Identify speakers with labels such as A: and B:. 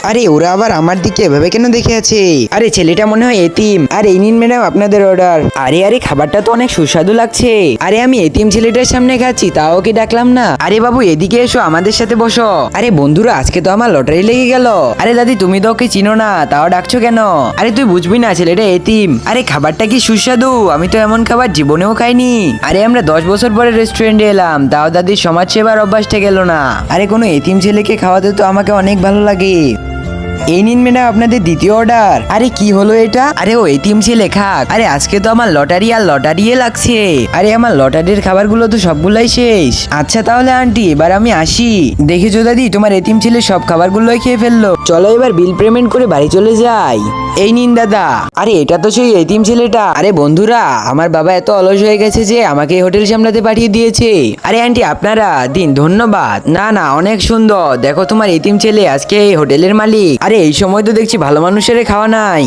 A: আরে ওরা আবার আমার দিকে এভাবে কেন দেখে আছে? আরে ছেলেটা মনে হয় এতিম। আর এই নিন ম্যাডাম আপনাদের অর্ডার। আরে আরে খাবারটা তো অনেক সুস্বাদু লাগছে। আরে আমি এতিম ছেলেটার সামনে খাচ্ছি, তাও কি ডাকলাম না? আরে বাবু এদিকে এসো, আমাদের সাথে বসো। আরে বন্ধুরা আজকে তো আমার লটারি লেগে গেল। আরে দাদি তুমি তো ওকে চিনো না, তাও ডাকছো কেন? আরে তুই বুঝবি না, ছেলেটা এতিম। আরে খাবারটা কি সুস্বাদু, আমি তো এমন খাবার জীবনেও খাইনি। আরে আমরা 10 বছর পরে রেস্টুরেন্টে এলাম, তাও দাদির সমাজ সেবার অভ্যাসটা গেল না। আরে কোনো এতিম ছেলেকে খাওয়াতে তো আমাকে অনেক ভালো লাগে। এই নিন ম্যাডাম আপনাদের দ্বিতীয় অর্ডার। আরে কি হলো এটা? আরে ও এতিম ছেলে খাক। আরে আজকে তো আমার লটারি আর লটারি লাগছে। আরে আমার লটারির খাবারগুলো তো সবগুলাই শেষ। আচ্ছা তাহলে আন্টি এবার আমি আসি। দেখেছো দাদি, তোমার এতিম ছেলে সব খাবারগুলোই খেয়ে ফেললো। চলো এবার বিল পেমেন্ট করে বাড়ি চলে যাই। এই নিন দাদা। আরে এটা তো সেই এতিম ছেলেটা। আরে বন্ধুরা আমার বাবা এত অলস হয়ে গেছে যে আমাকে এই হোটেল সামলাতে পাঠিয়ে দিয়েছে। আরে আন্টি আপনারা দিন, ধন্যবাদ। না না অনেক সুন্দর, দেখো তোমার এতিম ছেলে আজকে এই হোটেলের মালিক। আরে এই সময় তো দেখছি ভালো মানুষের খাওয়া নাই।